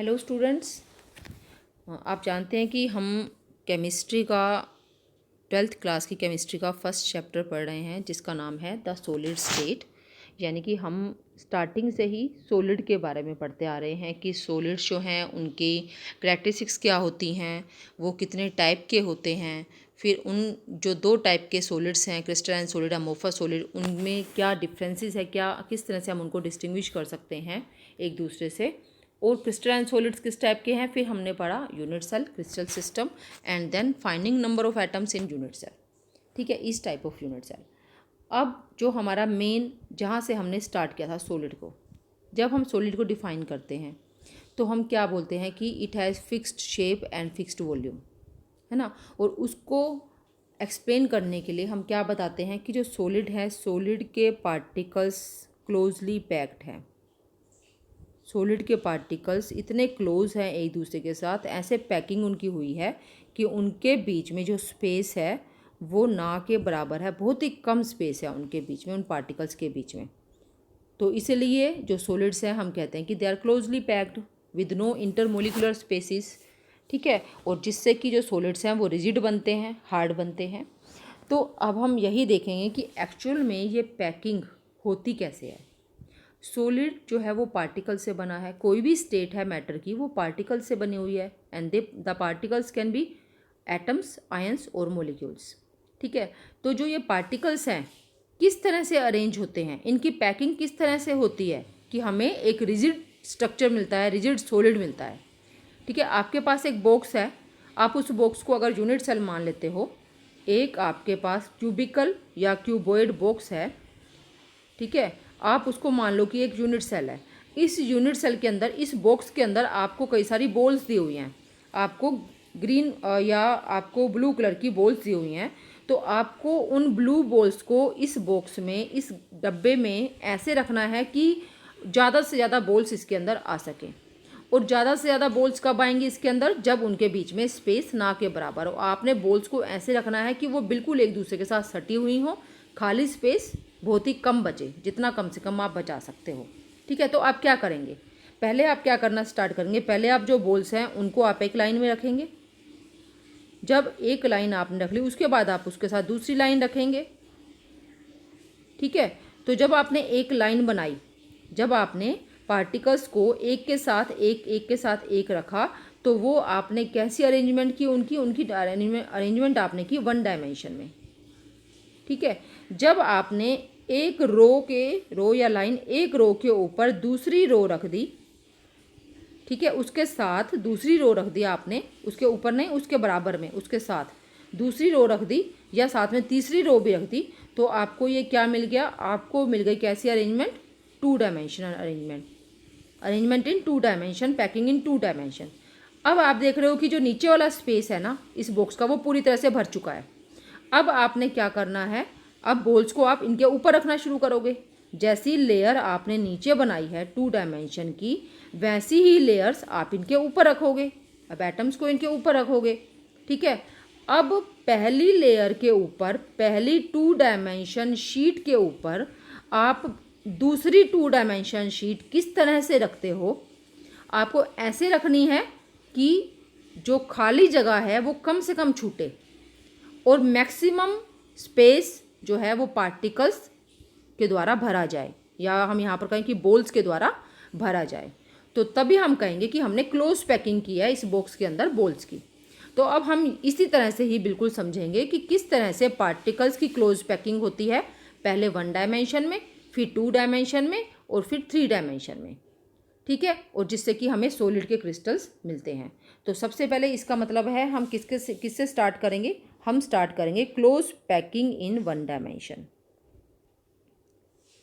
Hello students, आप जानते हैं कि हम केमिस्ट्री का 12th क्लास की केमिस्ट्री का फर्स्ट चैप्टर पढ़ रहे हैं जिसका नाम है द सॉलिड स्टेट। यानी कि हम स्टार्टिंग से ही सॉलिड के बारे में पढ़ते आ रहे हैं कि सॉलिड्स जो हैं उनकी करैक्टरिस्टिक्स क्या होती हैं, वो कितने टाइप के होते हैं, फिर उन जो दो टाइप के सॉलिड्स हैं क्रिस्टलाइन सॉलिड, अमोर्फस सॉलिड, उनमें क्या डिफरेंसेस है, क्या किस तरह से हम उनको डिस्टिंग्विश कर सकते हैं एक दूसरे से, और क्रिस्टलाइन सॉलिड्स किस टाइप के हैं। फिर हमने पढ़ा unit cell, crystal system and then finding number of atoms in unit cell. ठीक है, इस टाइप ऑफ यूनिट सेल। अब जो हमारा मेन जहाँ से हमने स्टार्ट किया था सॉलिड को, जब हम सॉलिड को डिफाइन करते हैं तो हम क्या बोलते हैं कि it has fixed shape and fixed volume, है ना। और उसको एक्सप्लेन करने के लिए हम क्या बताते हैं कि जो सॉलिड है, सॉलिड के पार्टिकल्स क्लोजली पैक्ड हैं। सॉलिड के पार्टिकल्स इतने क्लोज हैं एक दूसरे के साथ, ऐसे पैकिंग उनकी हुई है कि उनके बीच में जो स्पेस है वो ना के बराबर है, बहुत ही कम स्पेस है उनके बीच में, उन पार्टिकल्स के बीच में। तो इसलिए जो सॉलिड्स हैं हम कहते हैं कि they are closely packed with no intermolecular spaces. ठीक है, और जिससे कि जो सॉलिड्स हैं वो रिजिड बनते हैं, हार्ड बनते हैं। तो अब हम यही देखेंगे कि एक्चुअल में ये पैकिंग होती कैसे है। सॉलिड जो है वो पार्टिकल से बना है, कोई भी स्टेट है मैटर की वो पार्टिकल से बनी हुई है, and the particles can be atoms, ions और मोलिक्यूल्स। ठीक है, तो जो ये पार्टिकल्स हैं किस तरह से अरेंज होते हैं, इनकी पैकिंग किस तरह से होती है कि हमें एक रिजिड स्ट्रक्चर मिलता है, रिजिड सॉलिड मिलता है। ठीक है, आपके पास एक बॉक्स है, आप उस बॉक्स को अगर यूनिट सेल मान लेते हो, एक आपके पास क्यूबिकल या क्यूबॉइड बॉक्स है। ठीक है, आप उसको मान लो कि एक यूनिट सेल है। इस यूनिट सेल के अंदर, इस बॉक्स के अंदर आपको कई सारी बॉल्स दी हुई हैं, आपको ग्रीन या आपको ब्लू कलर की बॉल्स दी हुई हैं। तो आपको उन ब्लू बॉल्स को इस बॉक्स में, इस डब्बे में ऐसे रखना है कि ज़्यादा से ज़्यादा बॉल्स इसके अंदर आ सकें। और ज़्यादा से ज़्यादा बॉल्स कब आएंगी इसके अंदर, जब उनके बीच में स्पेस ना के बराबर हो। आपने बॉल्स को ऐसे रखना है कि वो बिल्कुल एक दूसरे के साथ सटी हुई हो, खाली स्पेस बहुत ही कम बचे, जितना कम से कम आप बचा सकते हो। ठीक है, तो आप क्या करेंगे, पहले आप क्या करना स्टार्ट करेंगे, पहले आप जो बॉल्स हैं उनको आप एक लाइन में रखेंगे। जब एक लाइन आपने रख ली उसके बाद आप उसके साथ दूसरी लाइन रखेंगे। ठीक है, तो जब आपने एक लाइन बनाई, जब आपने पार्टिकल्स को एक के साथ एक, एक के साथ एक रखा, तो वो आपने कैसी अरेंजमेंट की, उनकी उनकी अरेंजमेंट आपने की वन डायमेंशन में। ठीक है, जब आपने एक रो या लाइन, एक रो के ऊपर दूसरी रो रख दी, ठीक है, उसके साथ दूसरी रो रख दी आपने, उसके ऊपर नहीं, उसके बराबर में, उसके साथ दूसरी रो रख दी या साथ में तीसरी रो भी रख दी, तो आपको ये क्या मिल गया, आपको मिल गई कैसी arrangement, two dimensional arrangement, arrangement in two dimension, packing in two dimension. अब आप देख रहे हो कि जो नीचे वाला स्पेस है ना इस बॉक्स का, वो पूरी तरह से भर चुका है। अब आपने क्या करना है, अब बॉल्स को आप इनके ऊपर रखना शुरू करोगे। जैसी लेयर आपने नीचे बनाई है टू डायमेंशन की, वैसी ही लेयर्स आप इनके ऊपर रखोगे। अब एटम्स को इनके ऊपर रखोगे। ठीक है, अब पहली लेयर के ऊपर, पहली टू डायमेंशन शीट के ऊपर आप दूसरी टू डायमेंशन शीट किस तरह से रखते हो, आपको ऐसे रखनी है कि जो खाली जगह है वो कम से कम छूटे और मैक्सिमम स्पेस जो है वो पार्टिकल्स के द्वारा भरा जाए, या हम यहाँ पर कहें कि बॉल्स के द्वारा भरा जाए। तो तभी हम कहेंगे कि हमने क्लोज पैकिंग की है इस बॉक्स के अंदर बॉल्स की। तो अब हम इसी तरह से ही बिल्कुल समझेंगे कि किस तरह से पार्टिकल्स की क्लोज पैकिंग होती है, पहले वन डायमेंशन में, फिर टू डायमेंशन में और फिर थ्री डायमेंशन में। ठीक है, और जिससे कि हमें सॉलिड के क्रिस्टल्स मिलते हैं। तो सबसे पहले इसका मतलब है हम किससे स्टार्ट करेंगे, हम स्टार्ट करेंगे close packing in one dimension,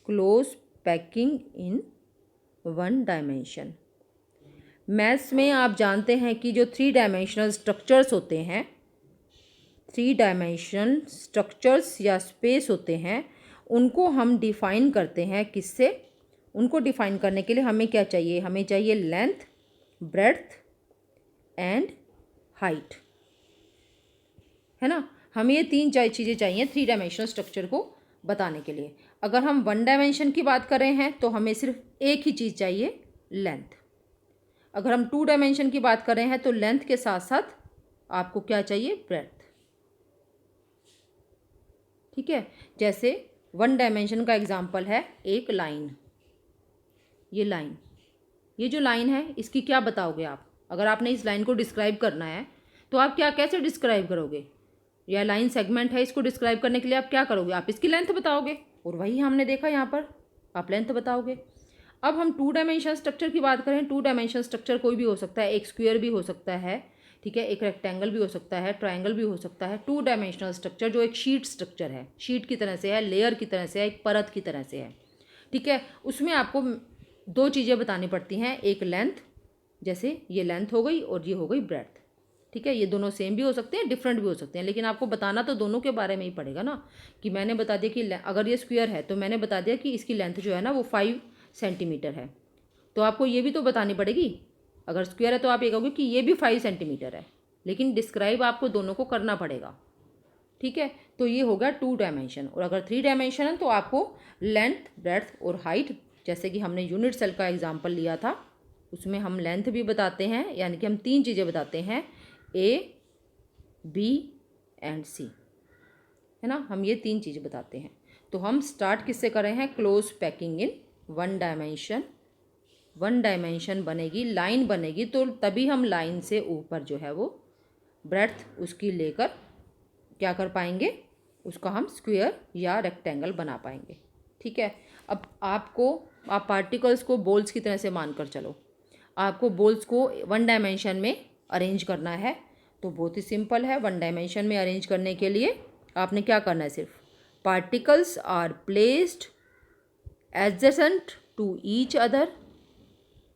close packing in one dimension. Maths में आप जानते हैं कि जो थ्री डायमेंशनल स्ट्रक्चर्स होते हैं, थ्री डायमेंशन स्ट्रक्चर्स या स्पेस होते हैं, उनको हम डिफाइन करते हैं किससे, उनको डिफाइन करने के लिए हमें क्या चाहिए, हमें चाहिए लेंथ, ब्रेड्थ एंड हाइट, है ना। हमें ये तीन चीज़ें चाहिए थ्री डायमेंशनल स्ट्रक्चर को बताने के लिए। अगर हम वन डायमेंशन की बात कर रहे हैं तो हमें सिर्फ एक ही चीज़ चाहिए, लेंथ। अगर हम 2 डायमेंशन की बात कर रहे हैं तो लेंथ के साथ साथ आपको क्या चाहिए, ब्रेड्थ। ठीक है, जैसे 1 डायमेंशन का एग्जाम्पल है एक लाइन। ये लाइन, ये जो लाइन है इसकी क्या बताओगे आप? अगर आपने इस लाइन को डिस्क्राइब करना है तो आप क्या कैसे डिस्क्राइब करोगे? यह लाइन सेगमेंट है, इसको डिस्क्राइब करने के लिए आप क्या करोगे? आप इसकी लेंथ बताओगे, और वही हमने देखा यहाँ पर, आप लेंथ बताओगे। अब हम 2 डायमेंशन स्ट्रक्चर की बात करें, 2 डायमेंशन स्ट्रक्चर कोई भी हो सकता है, एक स्क्वायर भी हो सकता है, ठीक है, एक रेक्टेंगल भी हो सकता है, ट्रायंगल भी हो सकता है। 2 डायमेंशनल स्ट्रक्चर जो एक शीट स्ट्रक्चर है, शीट की तरह से है, लेयर की तरह से है, एक परत की तरह से है, ठीक है। उसमें आपको 2 चीज़ें बतानी पड़ती हैं, एक लेंथ, जैसे ये लेंथ हो गई और ये हो गई ब्रेड्थ, ठीक है। ये दोनों सेम भी हो सकते हैं, डिफरेंट भी हो सकते हैं, लेकिन आपको बताना तो दोनों के बारे में ही पड़ेगा ना, कि मैंने बता दिया कि अगर ये स्क्वायर है तो मैंने बता दिया कि इसकी लेंथ जो है ना वो 5 सेंटीमीटर है, तो आपको ये भी तो बतानी पड़ेगी। अगर स्क्वायर है तो आप ये कहोगे कि ये भी 5 सेंटीमीटर है, लेकिन डिस्क्राइब आपको दोनों को करना पड़ेगा, ठीक है। तो ये हो गया 2 डायमेंशन। और अगर 3 डायमेंशन है तो आपको लेंथ, ब्रेड्थ और हाइट, जैसे कि हमने यूनिट सेल का एग्जाम्पल लिया था, उसमें हम लेंथ भी बताते हैं, यानी कि हम 3 चीज़ें बताते हैं, ए, बी एंड सी, है ना। हम ये 3 चीज़ें बताते हैं। तो हम स्टार्ट किससे कर रहे हैं? क्लोज पैकिंग इन 1 डायमेंशन। 1 डायमेंशन बनेगी, लाइन बनेगी, तो तभी हम लाइन से ऊपर जो है वो ब्रेड्थ उसकी लेकर क्या कर पाएंगे, उसका हम स्क्वायर या रेक्टेंगल बना पाएंगे, ठीक है। अब आप पार्टिकल्स को बॉल्स की तरह से मानकर चलो। आपको बॉल्स को 1 डायमेंशन में अरेंज करना है, तो बहुत ही सिंपल है। 1 डायमेंशन में अरेंज करने के लिए आपने क्या करना है, सिर्फ particles are placed adjacent to each other,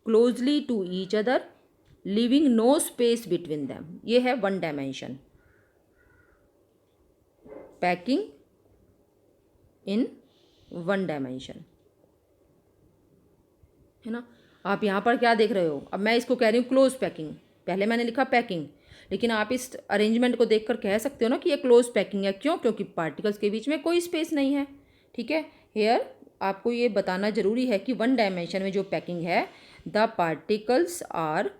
closely to each other, leaving no space between them. ये है 1 डायमेंशन पैकिंग इन 1 डायमेंशन, है ना। आप यहाँ पर क्या देख रहे हो? अब मैं इसको कह रही हूँ क्लोज पैकिंग, पहले मैंने लिखा पैकिंग, लेकिन आप इस अरेंजमेंट को देखकर कह सकते हो ना कि ये क्लोज पैकिंग है। क्यों? क्योंकि पार्टिकल्स के बीच में कोई स्पेस नहीं है, ठीक है। हेयर आपको ये बताना जरूरी है कि 1 डायमेंशन में जो पैकिंग है, the particles are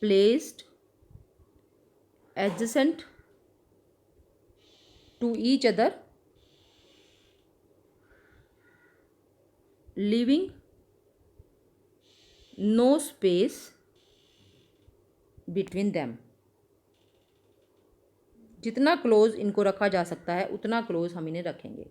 placed adjacent to each other, leaving no space between them। जितना क्लोज इनको रखा जा सकता है उतना क्लोज हम इन्हें रखेंगे।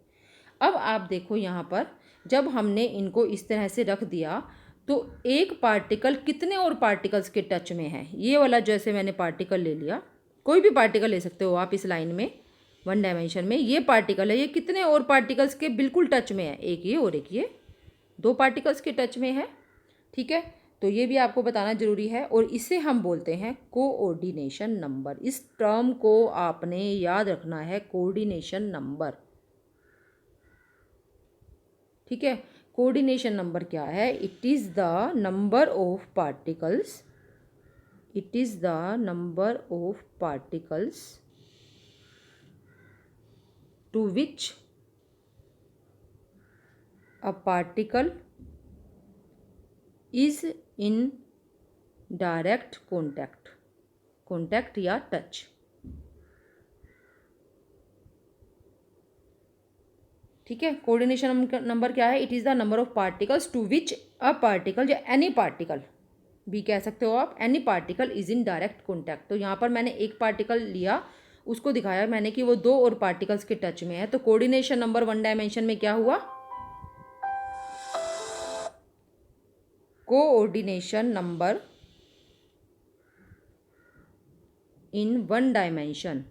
अब आप देखो यहाँ पर, जब हमने इनको इस तरह से रख दिया तो एक पार्टिकल कितने और पार्टिकल्स के टच में है? ये वाला जैसे मैंने पार्टिकल ले लिया, कोई भी पार्टिकल ले सकते हो आप इस लाइन में, 1 डायमेंशन में ये पार्टिकल है, ये कितने और पार्टिकल्स के बिल्कुल टच में है? एक ये और एक ये, 2 पार्टिकल्स के टच में है, ठीक है। तो ये भी आपको बताना जरूरी है, और इसे हम बोलते हैं कोऑर्डिनेशन नंबर। इस टर्म को आपने याद रखना है, कोऑर्डिनेशन नंबर, ठीक है। कोऑर्डिनेशन नंबर क्या है? It is the number of particles, it is the number of particles to which a particle is in direct contact या touch, ठीक है। कोऑर्डिनेशन नंबर क्या है? It is the number of particles to which a particle या any particle भी कह सकते हो आप, any particle is in direct contact. तो यहाँ पर मैंने एक पार्टिकल लिया, उसको दिखाया मैंने कि वो 2 और पार्टिकल्स के टच में है, तो कोऑर्डिनेशन नंबर 1 डायमेंशन में क्या हुआ? Coordination number in 1 dimension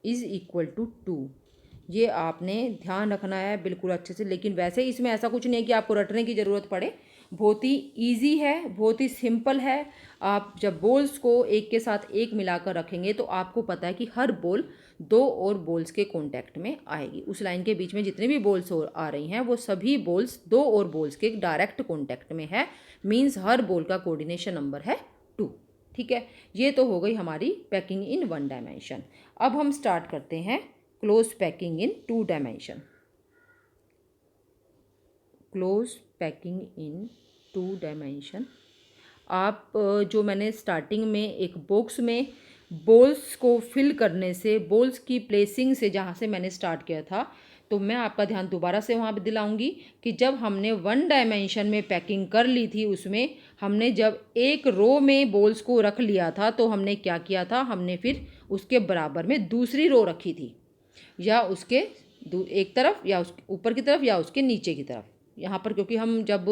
is equal to 2। ये आपने ध्यान रखना है बिल्कुल अच्छे से। लेकिन वैसे इसमें ऐसा कुछ नहीं है कि आपको रटने की ज़रूरत पड़े, बहुत ही ईजी है, बहुत ही सिंपल है। आप जब बॉल्स को एक के साथ एक मिलाकर रखेंगे तो आपको पता है कि हर बॉल 2 और बॉल्स के कांटेक्ट में आएगी। उस लाइन के बीच में जितने भी बॉल्स आ रही हैं वो सभी बॉल्स 2 और बॉल्स के डायरेक्ट कांटेक्ट में है, मीन्स हर बॉल का कोऑर्डिनेशन नंबर है 2, ठीक है। ये तो हो गई हमारी पैकिंग इन 1 डायमेंशन। अब हम स्टार्ट करते हैं close packing in 2 dimension. Close packing in 2 dimension. आप जो मैंने स्टार्टिंग में एक बॉक्स में बॉल्स को फिल करने से, बॉल्स की प्लेसिंग से जहाँ से मैंने स्टार्ट किया था, तो मैं आपका ध्यान दोबारा से वहाँ पे दिलाऊंगी कि जब हमने 1 डायमेंशन में पैकिंग कर ली थी, उसमें हमने जब एक रो में बॉल्स को रख लिया था तो हमने क्या किया था, हमने फिर उसके बराबर में दूसरी रो रखी थी, या उसके एक तरफ या उसके ऊपर की तरफ या उसके नीचे की तरफ। यहाँ पर क्योंकि हम जब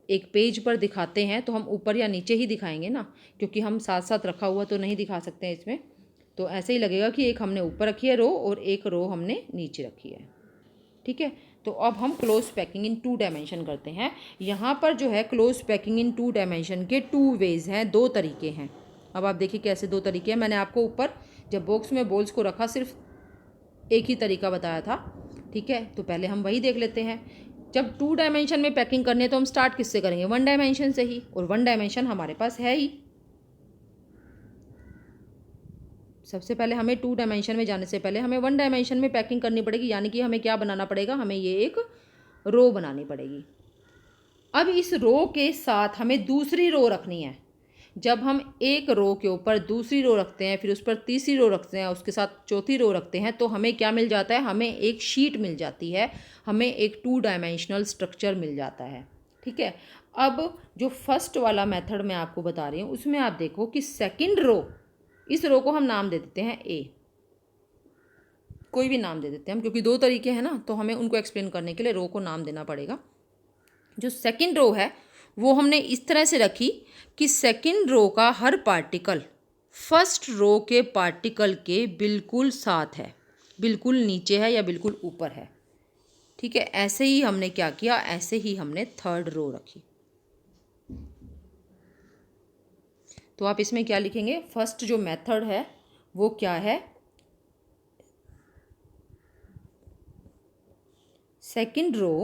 एक पेज पर दिखाते हैं तो हम ऊपर या नीचे ही दिखाएंगे ना, क्योंकि हम साथ साथ रखा हुआ तो नहीं दिखा सकते हैं इसमें। तो ऐसे ही लगेगा कि एक हमने ऊपर रखी है रो और एक रो हमने नीचे रखी है। ठीक है, तो अब हम क्लोज पैकिंग इन 2 डायमेंशन करते हैं। यहाँ पर जो है क्लोज पैकिंग इन 2 डायमेंशन के 2 वेज हैं, 2 तरीके हैं। अब आप देखिए कैसे 2 तरीके हैं। मैंने आपको ऊपर जब बॉक्स में बॉल्स को रखा सिर्फ एक ही तरीका बताया था। ठीक है, तो पहले हम वही देख लेते हैं। जब 2 डायमेंशन में पैकिंग करनी है तो हम स्टार्ट किससे करेंगे, 1 डायमेंशन से ही, और 1 डायमेंशन हमारे पास है ही। सबसे पहले हमें 2 डायमेंशन में जाने से पहले हमें 1 डायमेंशन में पैकिंग करनी पड़ेगी, यानी कि हमें क्या बनाना पड़ेगा, हमें ये एक रो बनानी पड़ेगी। अब इस रो के साथ हमें दूसरी रो रखनी है। जब हम एक रो के ऊपर दूसरी रो रखते हैं, फिर उस पर तीसरी रो रखते हैं, उसके साथ चौथी रो रखते हैं, तो हमें क्या मिल जाता है, हमें एक शीट मिल जाती है, हमें एक 2 डायमेंशनल स्ट्रक्चर मिल जाता है। ठीक है, अब जो फर्स्ट वाला मेथड मैं आपको बता रही हूँ उसमें आप देखो कि सेकंड रो, इस रो को हम नाम दे देते हैं ए, कोई भी नाम दे देते हैं हम, क्योंकि 2 तरीके हैं ना, तो हमें उनको एक्सप्लेन करने के लिए रो को नाम देना पड़ेगा। जो सेकंड रो है वो हमने इस तरह से रखी कि सेकंड रो का हर पार्टिकल फर्स्ट रो के पार्टिकल के बिल्कुल साथ है, बिल्कुल नीचे है या बिल्कुल ऊपर है। ठीक है, ऐसे ही हमने क्या किया, ऐसे ही हमने थर्ड रो रखी। तो आप इसमें क्या लिखेंगे, फर्स्ट जो मेथड है वो क्या है, second row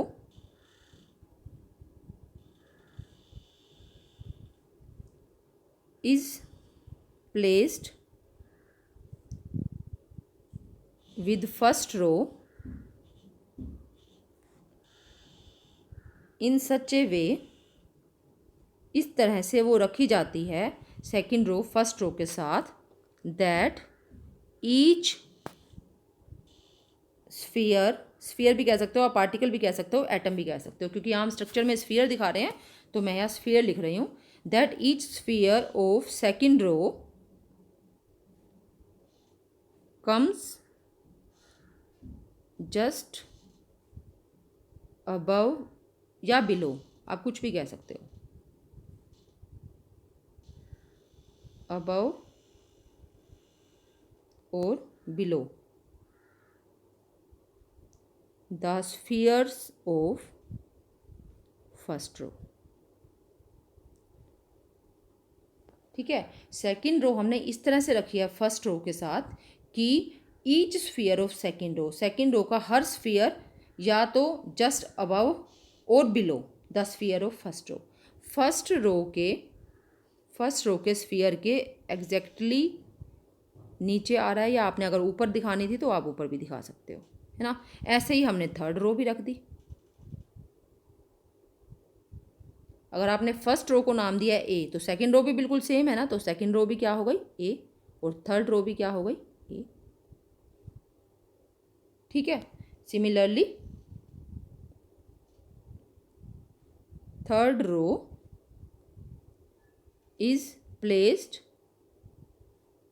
is placed with first row in such a way, इस तरह से वो रखी जाती है सेकंड रो फर्स्ट रो के साथ, दैट ईच स्फीयर भी कह सकते हो, आप पार्टिकल भी कह सकते हो, एटम भी कह सकते हो, क्योंकि हम स्ट्रक्चर में स्फीयर दिखा रहे हैं तो मैं यहाँ स्फीयर लिख रही हूँ। That each sphere of second row comes just above या बिलो, आप कुछ भी कह सकते हो, अबव और below the spheres of first row. ठीक है, सेकंड रो हमने इस तरह से रखी है फर्स्ट रो के साथ कि each sphere of second row का हर स्फीयर या तो जस्ट अबव और below the sphere of first row, first row के स्फीयर के एग्जैक्टली नीचे आ रहा है, या आपने अगर ऊपर दिखानी थी तो आप ऊपर भी दिखा सकते हो, है ना। ऐसे ही हमने थर्ड रो भी रख दी। अगर आपने फर्स्ट रो को नाम दिया है ए, तो सेकंड रो भी बिल्कुल सेम है ना, तो सेकंड रो भी क्या हो गई ए, और थर्ड रो भी क्या हो गई ए। ठीक है, similarly third row is placed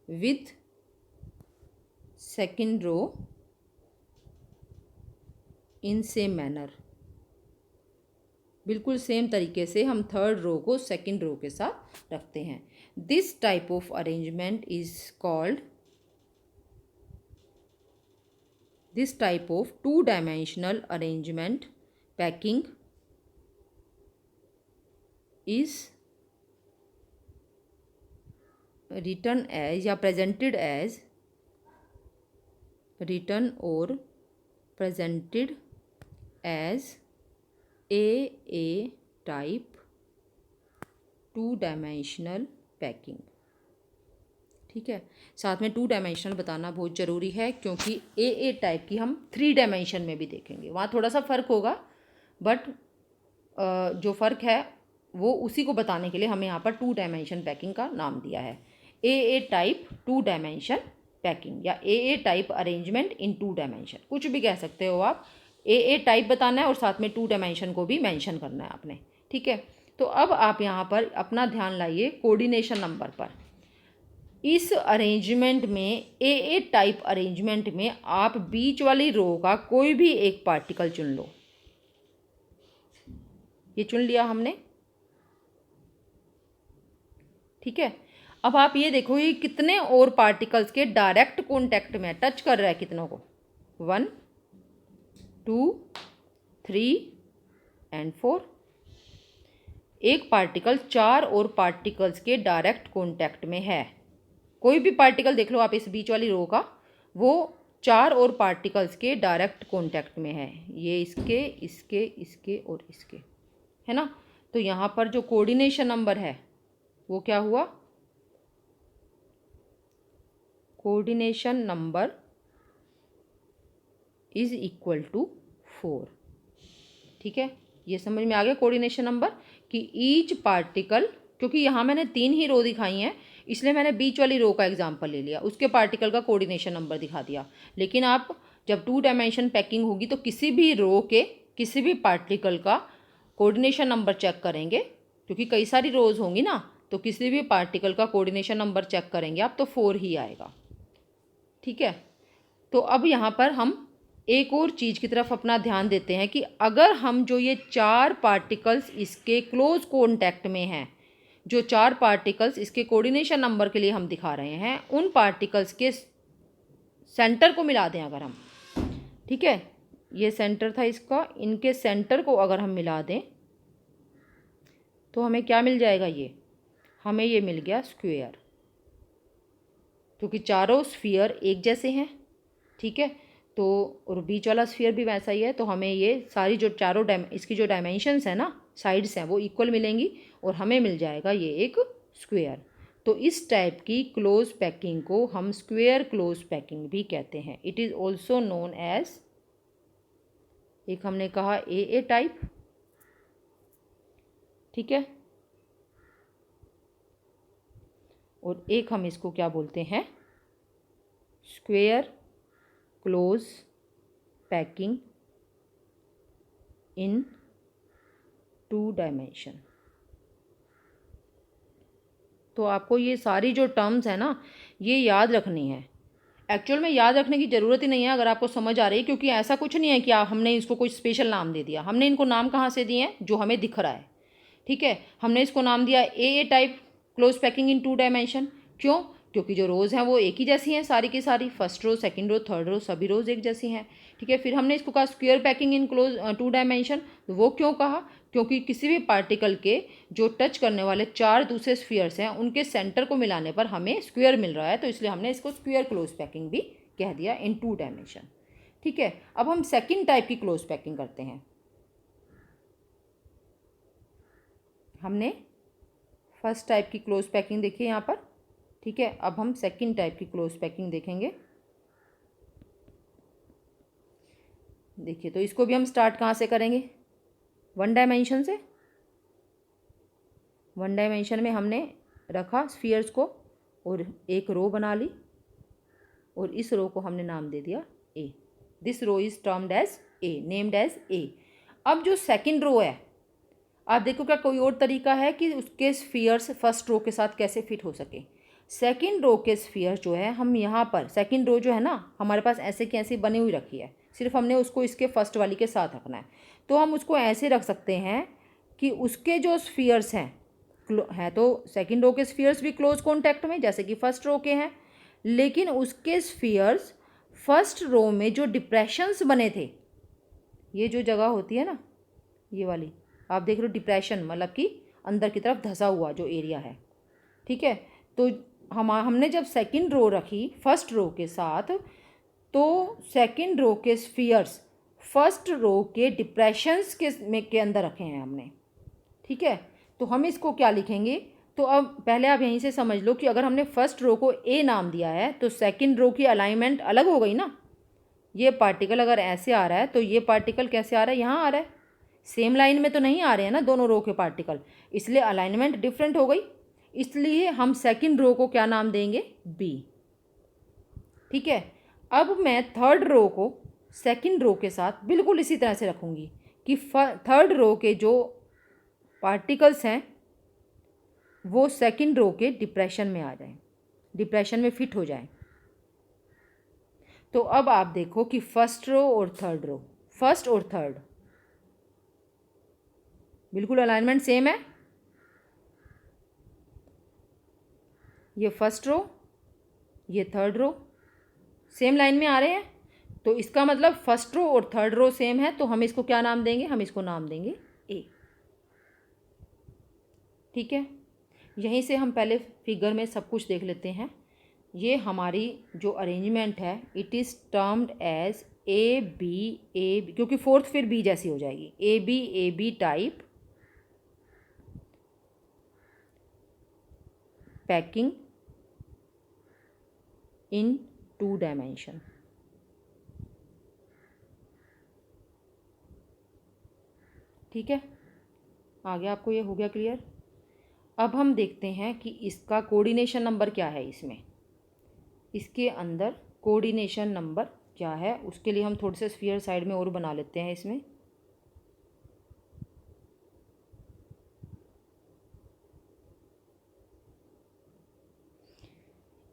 with second row in same manner, बिल्कुल सेम तरीके से हम थर्ड रो को सेकंड रो के साथ रखते हैं। This type of arrangement is called, this type of 2 dimensional arrangement packing is written as या प्रेजेंटेड एज, रिटन और presented as A type 2 dimensional packing. ठीक है, साथ में 2 डायमेंशनल बताना बहुत ज़रूरी है, क्योंकि ए टाइप की हम 3 डायमेंशन में भी देखेंगे, वहाँ थोड़ा सा फ़र्क होगा, बट जो फ़र्क है वो उसी को बताने के लिए हमें यहाँ पर 2 डायमेंशन पैकिंग का नाम दिया है। ए टाइप 2 डायमेंशन पैकिंग या ए टाइप अरेंजमेंट इन 2 डायमेंशन, कुछ भी कह सकते हो आप। ए टाइप बताना है और साथ में 2 डायमेंशन को भी मेंशन करना है आपने, ठीक है। तो अब आप यहाँ पर अपना ध्यान लाइए कोऑर्डिनेशन नंबर पर। इस अरेंजमेंट में ए टाइप अरेंजमेंट में आप बीच वाली रो का कोई भी एक पार्टिकल चुन लो। ये चुन लिया हमने, ठीक है। अब आप ये देखो ये कितने और पार्टिकल्स के डायरेक्ट कॉन्टैक्ट में टच कर रहा है, कितनों को, 1 2 3 एंड 4। एक पार्टिकल 4 और पार्टिकल्स के डायरेक्ट कॉन्टैक्ट में है। कोई भी पार्टिकल देख लो आप इस बीच वाली रो का, वो 4 और पार्टिकल्स के डायरेक्ट कॉन्टैक्ट में है। ये इसके इसके इसके और इसके, है ना। तो यहाँ पर जो कोऑर्डिनेशन नंबर है वो क्या हुआ, coordination number is equal to 4, ठीक है। ये समझ में आ गया कोऑर्डिनेशन नंबर कि ईच पार्टिकल, क्योंकि यहाँ मैंने 3 ही रो दिखाई हैं इसलिए मैंने बीच वाली रो का एग्जांपल ले लिया, उसके पार्टिकल का कोऑर्डिनेशन नंबर दिखा दिया। लेकिन आप जब 2 डायमेंशन पैकिंग होगी तो किसी भी रो के किसी भी पार्टिकल का कोऑर्डिनेशन नंबर चेक करेंगे, क्योंकि कई सारी रोज होंगी ना, तो किसी भी पार्टिकल का कोऑर्डिनेशन नंबर चेक करेंगे आप तो 4 ही आएगा, ठीक है। तो अब यहाँ पर हम एक और चीज़ की तरफ अपना ध्यान देते हैं कि अगर हम जो ये 4 पार्टिकल्स इसके क्लोज कॉन्टैक्ट में हैं, जो 4 पार्टिकल्स इसके कोऑर्डिनेशन नंबर के लिए हम दिखा रहे हैं, उन पार्टिकल्स के सेंटर को मिला दें अगर हम, ठीक है, ये सेंटर था इसका, इनके सेंटर को अगर हम मिला दें तो हमें क्या मिल जाएगा, ये हमें ये मिल गया स्क्वायर, क्योंकि चारों स्फीयर एक जैसे हैं, ठीक है। तो और बीच वाला स्फीयर भी वैसा ही है, तो हमें ये सारी जो चारों इसकी जो डायमेंशंस हैं ना, साइड्स हैं, वो इक्वल मिलेंगी और हमें मिल जाएगा ये एक स्क्वायर। तो इस टाइप की क्लोज पैकिंग को हम स्क्वायर क्लोज पैकिंग भी कहते हैं। It is also known as, एक हमने कहा ए टाइप, ठीक है, और एक हम इसको क्या बोलते हैं, square close packing in 2 dimension. तो आपको ये सारी जो टर्म्स है ना ये याद रखनी है। एक्चुअल में याद रखने की ज़रूरत ही नहीं है अगर आपको समझ आ रही है, क्योंकि ऐसा कुछ नहीं है कि हमने इसको कोई स्पेशल नाम दे दिया। हमने इनको नाम कहाँ से दिए हैं, जो हमें दिख रहा है, ठीक है। हमने इसको नाम दिया A type close packing in 2 dimension. क्यों, क्योंकि जो रोज़ हैं वो एक ही जैसी हैं सारी की सारी, first row second row third row सभी रोज़ एक जैसी हैं, ठीक है। फिर हमने इसको कहा square packing in close 2 dimension. वो क्यों कहा, क्योंकि किसी भी पार्टिकल के जो टच करने वाले 4 दूसरे स्फीयर्स हैं उनके सेंटर को मिलाने पर हमें स्क्वायर मिल रहा है, तो इसलिए हमने इसको स्क्वायर क्लोज पैकिंग भी कह दिया इन 2 डायमेंशन, ठीक है। अब हम सेकेंड टाइप की क्लोज पैकिंग करते हैं। हमने फर्स्ट टाइप की क्लोज पैकिंग देखी यहाँ पर, ठीक है। अब हम सेकंड टाइप की क्लोज पैकिंग देखेंगे। देखिए, तो इसको भी हम स्टार्ट कहाँ से करेंगे, 1 डायमेंशन से। 1 डायमेंशन में हमने रखा स्फीयर्स को और एक रो बना ली और इस रो को हमने नाम दे दिया A. This row is termed as A, named as A. अब जो सेकंड रो है, आप देखो क्या कोई और तरीका है कि उसके स्फीयर्स फर्स्ट रो के साथ कैसे फिट हो सके। सेकंड रो के स्फीयर जो है हम यहाँ पर, सेकंड रो जो है ना हमारे पास ऐसे की ऐसी बनी हुई रखी है, सिर्फ हमने उसको इसके फर्स्ट वाली के साथ रखना है। तो हम उसको ऐसे रख सकते हैं कि उसके जो स्फीयर्स हैं तो सेकंड रो के स्फीयर्स भी क्लोज कॉन्टैक्ट में जैसे कि फर्स्ट रो के हैं, लेकिन उसके स्फीयर्स फर्स्ट रो में जो डिप्रेशंस बने थे, ये जो जगह होती है ना ये वाली, आप देख रहे हो डिप्रेशन, मतलब कि अंदर की तरफ धंसा हुआ जो एरिया है, ठीक है। तो हमने जब सेकंड रो रखी फर्स्ट रो के साथ, तो सेकंड रो के स्फीयर्स फर्स्ट रो के डिप्रेशंस के अंदर रखे हैं हमने, ठीक है। तो हम इसको क्या लिखेंगे, तो अब पहले आप यहीं से समझ लो कि अगर हमने फर्स्ट रो को ए नाम दिया है तो सेकंड रो की अलाइनमेंट अलग हो गई ना। ये पार्टिकल अगर ऐसे आ रहा है तो ये पार्टिकल कैसे आ रहा है, यहाँ आ रहा है, सेम लाइन में तो नहीं आ रहे हैं ना दोनों रो के पार्टिकल, इसलिए अलाइनमेंट डिफरेंट हो गई। इसलिए हम सेकंड रो को क्या नाम देंगे, बी। ठीक है, अब मैं थर्ड रो को सेकंड रो के साथ बिल्कुल इसी तरह से रखूँगी कि थर्ड रो के जो पार्टिकल्स हैं वो सेकंड रो के डिप्रेशन में आ जाएं, डिप्रेशन में फिट हो जाएं। तो अब आप देखो कि फर्स्ट रो और थर्ड रो, फर्स्ट और थर्ड बिल्कुल अलाइनमेंट सेम है। ये फर्स्ट रो, ये थर्ड रो सेम लाइन में आ रहे हैं, तो इसका मतलब फर्स्ट रो और थर्ड रो सेम है, तो हम इसको क्या नाम देंगे, हम इसको नाम देंगे ए। ठीक है, यहीं से हम पहले फिगर में सब कुछ देख लेते हैं। ये हमारी जो अरेंजमेंट है it is termed as A B, क्योंकि फोर्थ फिर बी जैसी हो जाएगी, A B type packing in 2 dimension. ठीक है, आगे आपको ये हो गया क्लियर। अब हम देखते हैं कि इसका कोऑर्डिनेशन नंबर क्या है, इसके अंदर कोऑर्डिनेशन नंबर क्या है। उसके लिए हम थोड़े से स्फीयर साइड में और बना लेते हैं इसमें।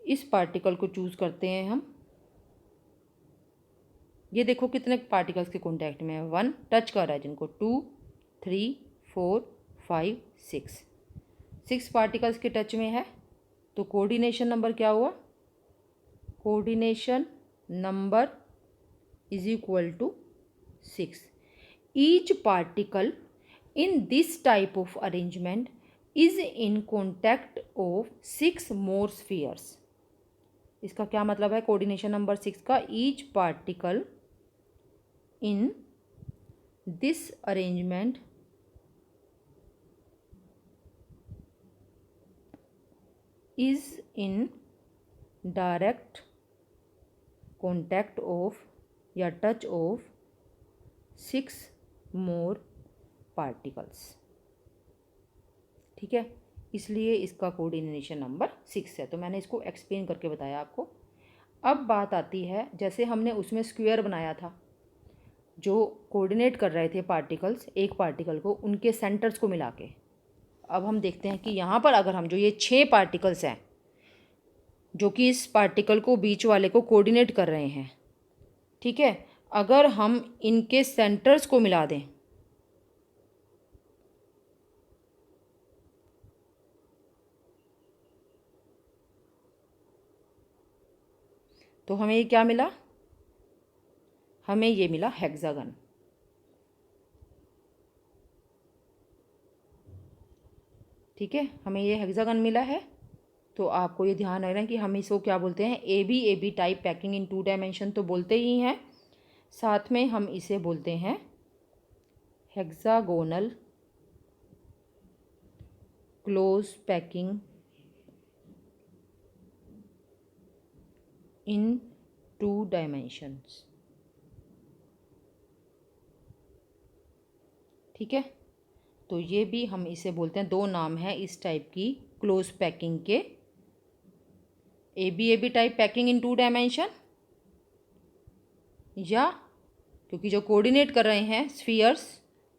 इस पार्टिकल को चूज़ करते हैं हम। ये देखो कितने पार्टिकल्स के कांटेक्ट में है, 1 टच कर रहा है जिनको, 2 3 4 5 6 पार्टिकल्स के टच में है। तो कोऑर्डिनेशन नंबर क्या हुआ, coordination number is equal to 6। Each particle in this type of arrangement is in contact of 6 more spheres. इसका क्या मतलब है कोऑर्डिनेशन नंबर 6 का, each particle in this arrangement is in direct contact of या touch of 6 more particles. ठीक है, इसलिए इसका कोऑर्डिनेशन नंबर 6 है। तो मैंने इसको एक्सप्लेन करके बताया आपको। अब बात आती है, जैसे हमने उसमें स्क्वायर बनाया था, जो कोऑर्डिनेट कर रहे थे पार्टिकल्स एक पार्टिकल को, उनके सेंटर्स को मिला के। अब हम देखते हैं कि यहाँ पर अगर हम जो ये 6 पार्टिकल्स हैं जो कि इस पार्टिकल को बीच वाले को कोऑर्डिनेट कर रहे हैं, ठीक है, अगर हम इनके सेंटर्स को मिला दें तो हमें ये क्या मिला, हमें ये मिला हेक्सागन। ठीक है, हमें ये हेक्सागन मिला है। तो आपको ये ध्यान रखना है कि हम इसको क्या बोलते हैं, A B type packing in 2 dimension तो बोलते ही हैं, साथ में हम इसे बोलते हैं hexagonal close packing in 2 dimensions. ठीक है, तो ये भी हम इसे बोलते हैं, 2 नाम हैं इस टाइप की क्लोज पैकिंग के, A B type packing in 2 dimension, या क्योंकि जो कोऑर्डिनेट कर रहे हैं स्फीयर्स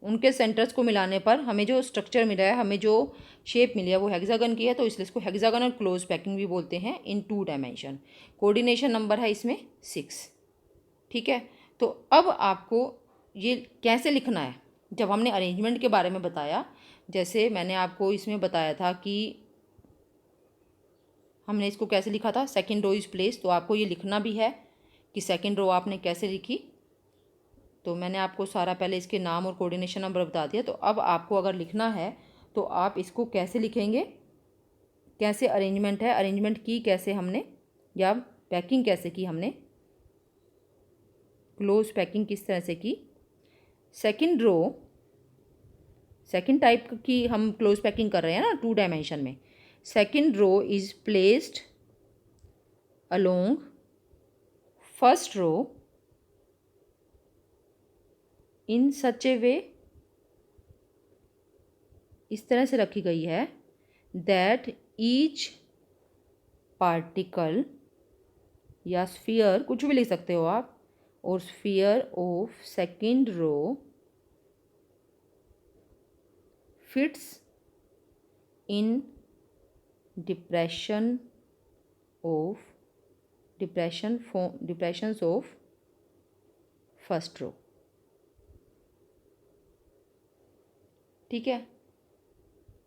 उनके सेंटर्स को मिलाने पर हमें जो स्ट्रक्चर मिला है, हमें जो शेप मिली है वो हेक्सागन की है, तो इसलिए इसको हेक्सागोनल क्लोज पैकिंग भी बोलते हैं इन 2 डायमेंशन। कोऑर्डिनेशन नंबर है इसमें 6। ठीक है, तो अब आपको ये कैसे लिखना है, जब हमने अरेंजमेंट के बारे में बताया, जैसे मैंने आपको इसमें बताया था कि हमने इसको कैसे लिखा था, सेकंड रो इज प्लेस, तो आपको ये लिखना भी है कि सेकंड रो आपने कैसे लिखी। तो मैंने आपको सारा पहले इसके नाम और कोऑर्डिनेशन नंबर बता दिया। तो अब आपको अगर लिखना है तो आप इसको कैसे लिखेंगे, कैसे अरेंजमेंट है, अरेंजमेंट की कैसे हमने, या पैकिंग कैसे की हमने, क्लोज पैकिंग किस तरह से की। सेकंड रो, सेकंड टाइप की हम क्लोज पैकिंग कर रहे हैं ना 2 डायमेंशन में। Second row is placed along first row in such a way इस तरह से रखी गई है दैट ईच पार्टिकल या स्फीयर, कुछ भी लिख सकते हो आप, और sphere of second row fits in depressions of first row. ठीक है,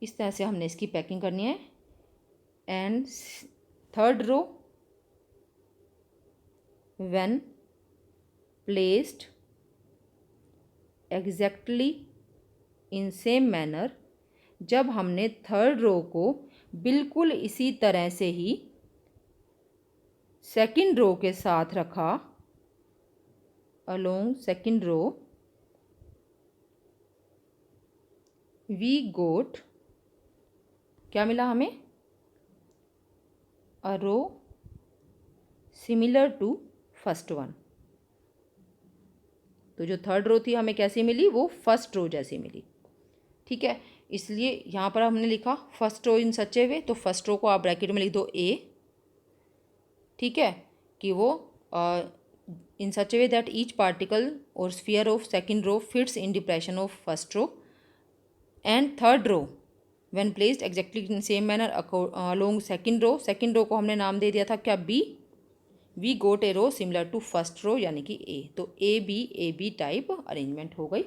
इस तरह से हमने इसकी पैकिंग करनी है। And third row when placed exactly in same manner, जब हमने थर्ड रो को बिल्कुल इसी तरह से ही सेकंड रो के साथ रखा, along second row, we got, क्या मिला हमें, a row similar to first one. तो जो थर्ड रो थी हमें कैसी मिली, वो फर्स्ट रो जैसी मिली। ठीक है, इसलिए यहाँ पर हमने लिखा first row in such a वे, तो फर्स्ट रो को आप ब्रैकेट में लिख दो ए। ठीक है, कि वो in such a way that each particle और sphere of second row fits in depression of first row, and third row when placed exactly in same manner along second row को हमने नाम दे दिया था क्या, B. We got a row similar to first row यानी कि ए, तो ए बी टाइप अरेंजमेंट हो गई।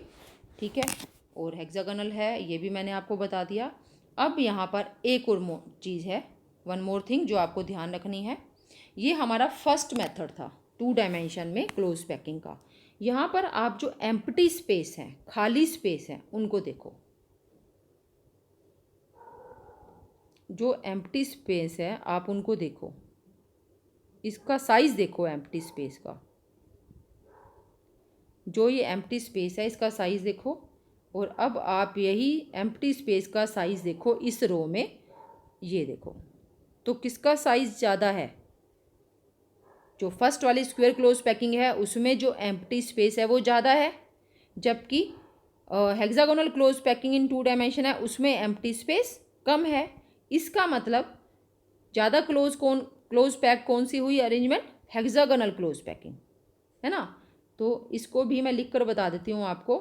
ठीक है, और हेक्सागोनल है ये भी मैंने आपको बता दिया। अब यहाँ पर एक और चीज़ है, वन मोर थिंग जो आपको ध्यान रखनी है। ये हमारा फर्स्ट मेथड था 2 डायमेंशन में क्लोज पैकिंग का। यहाँ पर आप जो एम्प्टी स्पेस हैं, खाली स्पेस हैं, उनको देखो। जो एम्प्टी स्पेस है आप उनको देखो, इसका साइज़ देखो एम्प्टी स्पेस का। जो ये एम्प्टी स्पेस है इसका साइज़ देखो, और अब आप यही एम्प्टी स्पेस का साइज़ देखो इस रो में, ये देखो। तो किसका साइज़ ज़्यादा है, जो फर्स्ट वाली स्क्वायर क्लोज पैकिंग है उसमें जो एम्प्टी स्पेस है वो ज़्यादा है, जबकि hexagonal close packing in 2 dimension है उसमें एम्प्टी स्पेस कम है। इसका मतलब ज़्यादा क्लोज पैक कौन सी हुई अरेंजमेंट, हेक्सागोनल क्लोज पैकिंग, है ना। तो इसको भी मैं लिख कर बता देती हूँ आपको।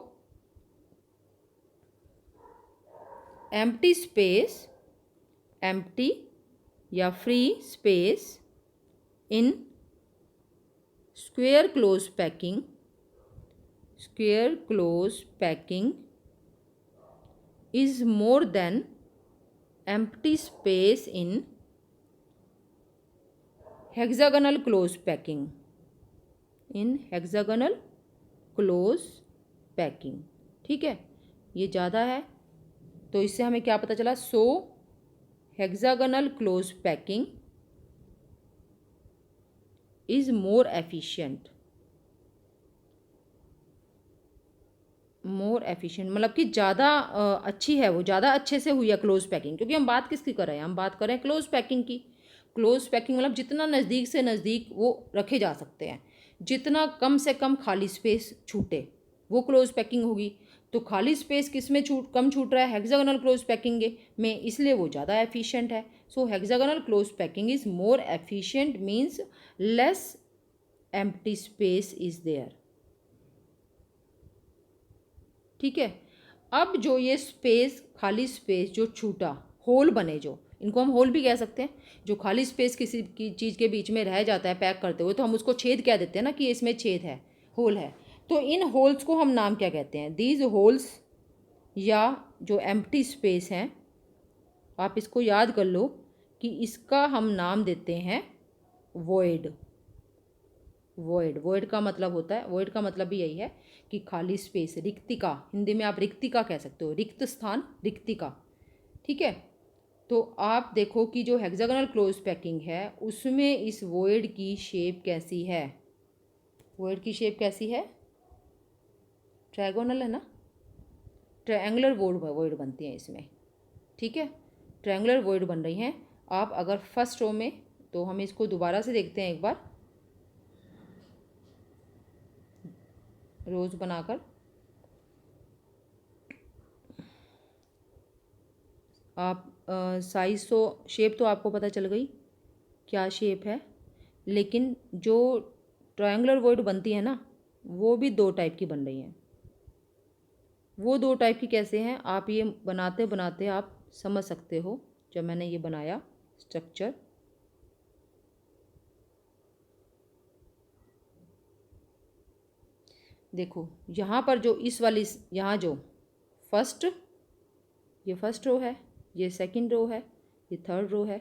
एम्प्टी स्पेस, एम्प्टी या free space in square close packing is more than empty space in hexagonal close packing, ठीक है, ये ज़्यादा है। तो इससे हमें क्या पता चला, so hexagonal close packing is more efficient, मतलब कि ज़्यादा अच्छी है, वो ज़्यादा अच्छे से हुई है क्लोज पैकिंग। क्योंकि हम बात किसकी कर रहे हैं, हम बात कर रहे हैं क्लोज पैकिंग की। क्लोज पैकिंग मतलब जितना नज़दीक से नज़दीक वो रखे जा सकते हैं, जितना कम से कम खाली स्पेस छूटे वो क्लोज पैकिंग होगी। तो खाली स्पेस किस में कम छूट रहा है, हेक्सागोनल क्लोज पैकिंग में, इसलिए वो ज़्यादा एफिशिएंट है। So hexagonal close packing is more efficient means less empty space is there. ठीक है, अब जो ये स्पेस, खाली स्पेस जो छूटा, होल बने, जो इनको हम होल भी कह सकते हैं, जो खाली स्पेस किसी की चीज़ के बीच में रह जाता है पैक करते हुए, तो हम उसको छेद कह देते हैं ना कि इसमें छेद है, होल है। तो इन होल्स को हम नाम क्या कहते हैं, दीज होल्स, या जो एम्प्टी स्पेस हैं, आप इसको याद कर लो कि इसका हम नाम देते हैं वॉइड। वॉइड का मतलब होता है, वॉइड का मतलब भी यही है कि खाली स्पेस, रिक्तिका, हिंदी में आप रिक्तिका कह सकते हो, रिक्त स्थान, रिक्तिका। ठीक है, तो आप देखो कि जो हेक्सागोनल क्लोज पैकिंग है उसमें इस वॉइड की शेप कैसी है, वॉइड की शेप कैसी है, ट्रायगोनल है ना, ट्रायंगुलर वॉइड बनती हैं इसमें। ठीक है, ट्रायंगुलर वॉइड बन रही हैं। आप अगर फर्स्ट रो में, तो हम इसको दोबारा से देखते हैं एक बार रोज बनाकर। आप साइज़ तो शेप तो आपको पता चल गई क्या शेप है, लेकिन जो ट्रायंगुलर वॉइड बनती है ना, वो भी दो टाइप की बन रही हैं। वो दो टाइप की कैसे हैं, आप ये बनाते बनाते आप समझ सकते हो। जब मैंने ये बनाया स्ट्रक्चर, देखो यहाँ पर जो इस वाली, यहाँ जो फर्स्ट, ये फर्स्ट रो है, ये सेकंड रो है, ये थर्ड रो है।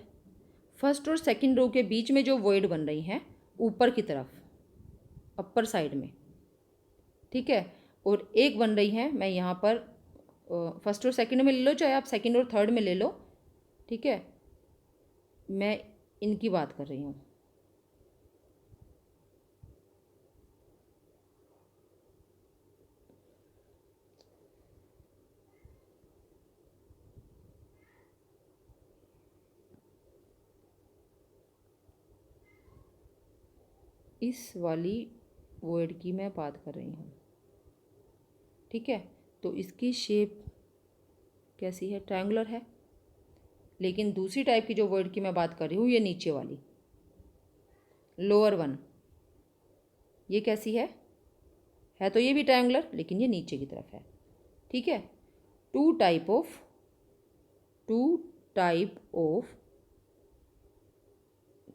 फर्स्ट और सेकंड रो के बीच में जो वॉइड बन रही हैं ऊपर की तरफ, अपर साइड में, ठीक है। और एक बन रही है, मैं यहाँ पर फर्स्ट और सेकंड में ले लो, चाहे आप सेकंड और थर्ड में ले लो, ठीक है। मैं इनकी बात कर रही हूँ। इस वाली वर्ड की मैं बात कर रही हूँ, ठीक है। तो इसकी शेप कैसी है, ट्रायंगुलर है। लेकिन दूसरी टाइप की जो वर्ड की मैं बात कर रही हूँ, ये नीचे वाली लोअर वन, ये कैसी है तो ये भी ट्रायंगुलर, लेकिन ये नीचे की तरफ है, ठीक है। Two type of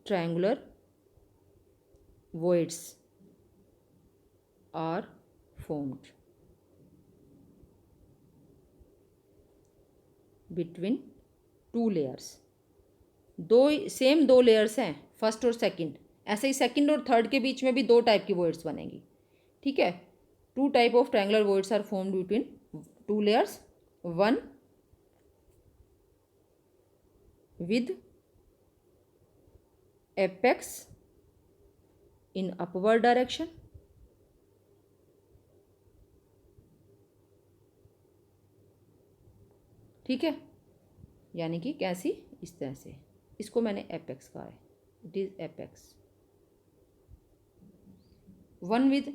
triangular voids are formed between two layers। दो लेयर्स हैं, फर्स्ट और सेकंड। ऐसे ही सेकंड और थर्ड के बीच में भी दो टाइप की voids बनेंगी, ठीक है। Two type of triangular voids are formed between two layers, one with apex in upward direction, ठीक है। यानी कि कैसी, इस तरह से, इसको मैंने एपेक्स कहा है, it is apex. One with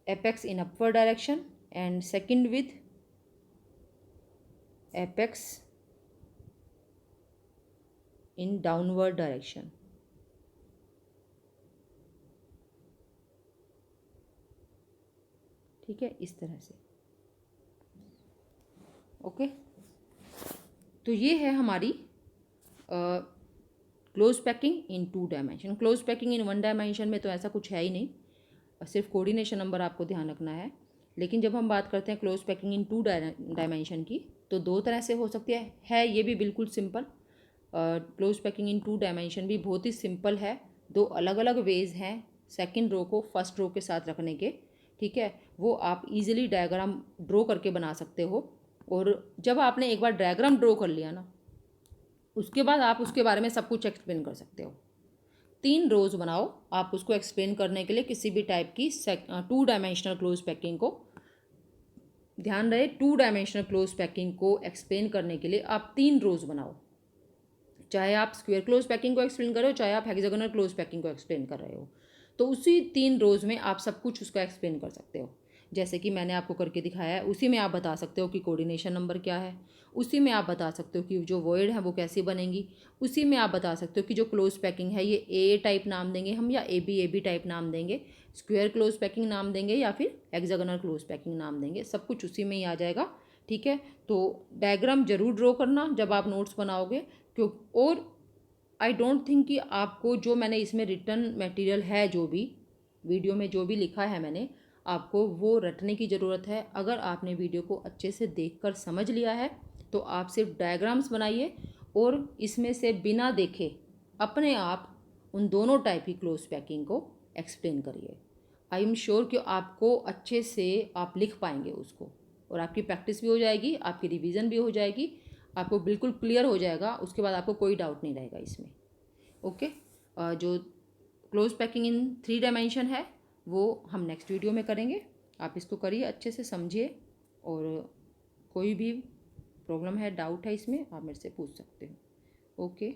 apex in upward direction and second with apex in downward direction, ठीक है, इस तरह से। ओके, तो ये है हमारी close packing in two dimension. Close packing in one dimension में तो ऐसा कुछ है ही नहीं, सिर्फ कोऑर्डिनेशन नंबर आपको ध्यान रखना है। लेकिन जब हम बात करते हैं close packing in two dimension की, तो दो तरह से हो सकती है ये भी बिल्कुल simple. Close packing in two dimension भी बहुत ही सिंपल है। दो अलग अलग वेज हैं सेकंड रो को फर्स्ट रो के साथ रखने के, ठीक है। वो आप इजीली डायग्राम ड्रॉ करके बना सकते हो। और जब आपने एक बार डायग्राम ड्रॉ कर लिया ना, उसके बाद आप उसके बारे में सब कुछ एक्सप्लेन कर सकते हो। 3 रोज़ बनाओ आप उसको एक्सप्लेन करने के लिए, किसी भी टाइप की टू डायमेंशनल क्लोज पैकिंग को। ध्यान रहे, टू डायमेंशनल क्लोज पैकिंग को एक्सप्लेन करने के लिए आप 3 रोज़ बनाओ। चाहे आप स्क्वायर क्लोज पैकिंग को एक्सप्लेन कर रहे हो, चाहे आप हेक्सागोनल क्लोज पैकिंग को एक्सप्लेन कर रहे हो, तो उसी 3 रोज़ में आप सब कुछ उसका एक्सप्लेन कर सकते हो। जैसे कि मैंने आपको करके दिखाया है, उसी में आप बता सकते हो कि कोऑर्डिनेशन नंबर क्या है, उसी में आप बता सकते हो कि जो वॉइड है वो कैसी बनेंगी, उसी में आप बता सकते हो कि जो क्लोज पैकिंग है ये ए टाइप नाम देंगे हम, या ए बी टाइप नाम देंगे, स्क्वायर क्लोज पैकिंग नाम देंगे, या फिर हेक्सागोनल क्लोज पैकिंग नाम देंगे। सब कुछ उसी में ही आ जाएगा, ठीक है। तो डायग्राम जरूर ड्रॉ करना जब आप नोट्स बनाओगे, क्यों। और आई डोंट थिंक कि आपको जो मैंने इसमें रिटर्न मटेरियल है, जो भी वीडियो में जो भी लिखा है मैंने, आपको वो रटने की ज़रूरत है। अगर आपने वीडियो को अच्छे से देखकर समझ लिया है तो आप सिर्फ डायग्राम्स बनाइए और इसमें से बिना देखे अपने आप उन दोनों टाइप की क्लोज पैकिंग को एक्सप्लेन करिए। आई एम श्योर कि आपको अच्छे से आप लिख पाएंगे उसको, और आपकी प्रैक्टिस भी हो जाएगी, आपकी रिवीजन भी हो जाएगी, आपको बिल्कुल क्लियर हो जाएगा। उसके बाद आपको कोई डाउट नहीं रहेगा इसमें। ओके, जो क्लोज पैकिंग इन 3 डायमेंशन है वो हम नेक्स्ट वीडियो में करेंगे। आप इसको करिए, अच्छे से समझिए, और कोई भी प्रॉब्लम है, डाउट है इसमें, आप मेरे से पूछ सकते हो। ओके।